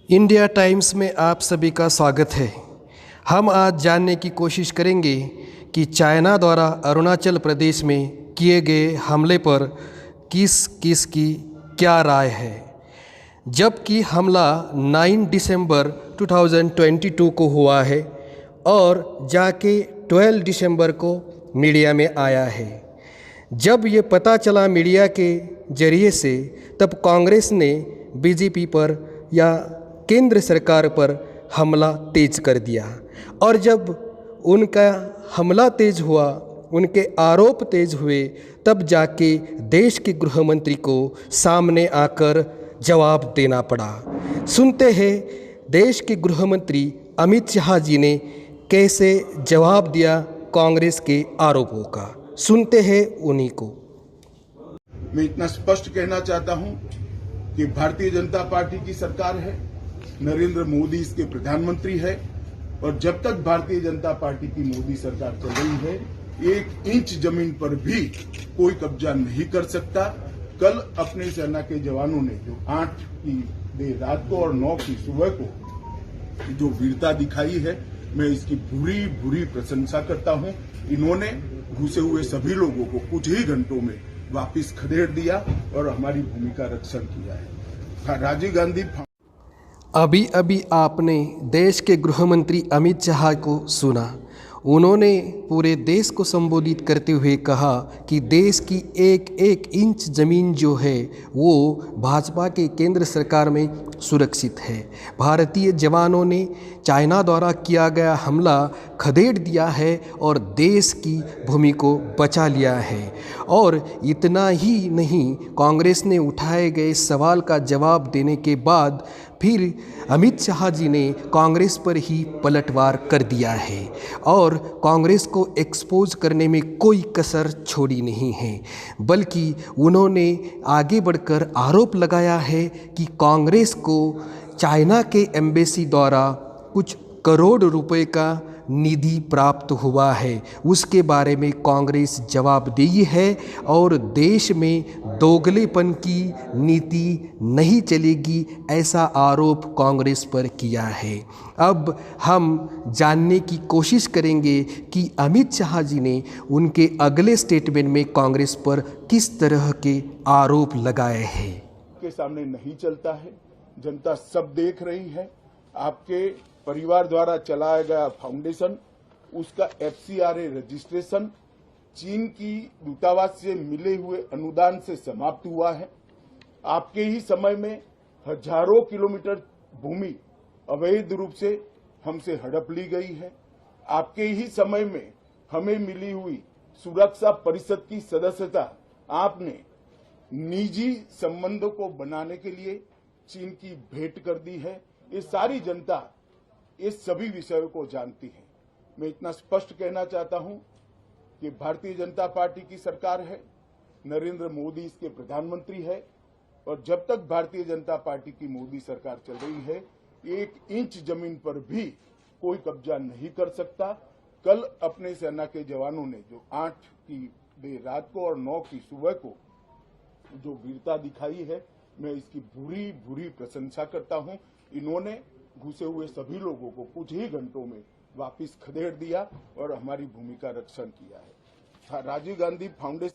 India times में आप सभी का स्वागत है। हम आज जानने की कोशिश करेंगे कि चाइना द्वारा अरुणाचल प्रदेश में किए गए हमले पर किस किस की क्या राय है। जबकि हमला 9 दिसंबर 2022 को हुआ है और जाके 12 दिसंबर को मीडिया में आया है। जब ये पता चला मीडिया के जरिए से, तब कांग्रेस ने बीजेपी पर या केंद्र सरकार पर हमला तेज कर दिया। और जब उनका हमला तेज हुआ, उनके आरोप तेज हुए, तब जाके देश के गृह मंत्री को सामने आकर जवाब देना पड़ा। सुनते हैं देश के गृह मंत्री अमित शाह जी ने कैसे जवाब दिया कांग्रेस के आरोपों का। सुनते हैं उन्हीं को। मैं इतना स्पष्ट कहना चाहता हूं कि भारतीय जनता पार्टी की सरकार है, नरेंद्र मोदी इसके प्रधानमंत्री है, और जब तक भारतीय जनता पार्टी की मोदी सरकार चल रही है, 1 इंच जमीन पर भी कोई कब्जा नहीं कर सकता। कल अपने सेना के जवानों ने जो 8 की देर रात को और 9 की सुबह को जो वीरता दिखाई है, मैं इसकी बुरी बुरी प्रशंसा करता हूं। इन्होंने घुसे हुए सभी लोगों को कुछ ही घंटों में वापस खदेड़ दिया और हमारी भूमि का रक्षण किया है। राजीव गांधी अभी अभी आपने देश के गृह मंत्री अमित शाह को सुना। उन्होंने पूरे देश को संबोधित करते हुए कहा कि देश की एक एक इंच ज़मीन जो है वो भाजपा के केंद्र सरकार में सुरक्षित है। भारतीय जवानों ने चाइना द्वारा किया गया हमला खदेड़ दिया है और देश की भूमि को बचा लिया है। और इतना ही नहीं, कांग्रेस ने उठाए गए सवाल का जवाब देने के बाद फिर अमित शाह जी ने कांग्रेस पर ही पलटवार कर दिया है और कांग्रेस को एक्सपोज करने में कोई कसर छोड़ी नहीं है, बल्कि उन्होंने आगे बढ़कर आरोप लगाया है कि कांग्रेस को चाइना के एम्बेसी द्वारा कुछ करोड़ रुपए का निधि प्राप्त हुआ है। उसके बारे में कांग्रेस जवाबदेही है और देश में दोगलेपन की नीति नहीं चलेगी, ऐसा आरोप कांग्रेस पर किया है। अब हम जानने की कोशिश करेंगे कि अमित शाह जी ने उनके अगले स्टेटमेंट में कांग्रेस पर किस तरह के आरोप लगाए हैं। के सामने नहीं चलता है, जनता सब देख रही है। आपके परिवार द्वारा चलाया गया फाउंडेशन, उसका FCRA रजिस्ट्रेशन चीन की दूतावास से मिले हुए अनुदान से समाप्त हुआ है। आपके ही समय में हजारों किलोमीटर भूमि अवैध रूप से हमसे हड़प ली गई है। आपके ही समय में हमें मिली हुई सुरक्षा परिषद की सदस्यता आपने निजी संबंधों को बनाने के लिए चीन की भेंट कर दी है। ये सारी जनता इस सभी विषयों को जानती है। मैं इतना स्पष्ट कहना चाहता हूं कि भारतीय जनता पार्टी की सरकार है, नरेंद्र मोदी इसके प्रधानमंत्री है, और जब तक भारतीय जनता पार्टी की मोदी सरकार चल रही है, 1 इंच जमीन पर भी कोई कब्जा नहीं कर सकता। कल अपने सेना के जवानों ने जो 8 की देर रात को और 9 की सुबह को जो वीरता दिखाई है, मैं इसकी बुरी बुरी प्रशंसा करता हूं। इन्होंने घुसे हुए सभी लोगों को कुछ ही घंटों में वापस खदेड़ दिया और हमारी भूमि का रक्षण किया है। राजीव गांधी फाउंडेशन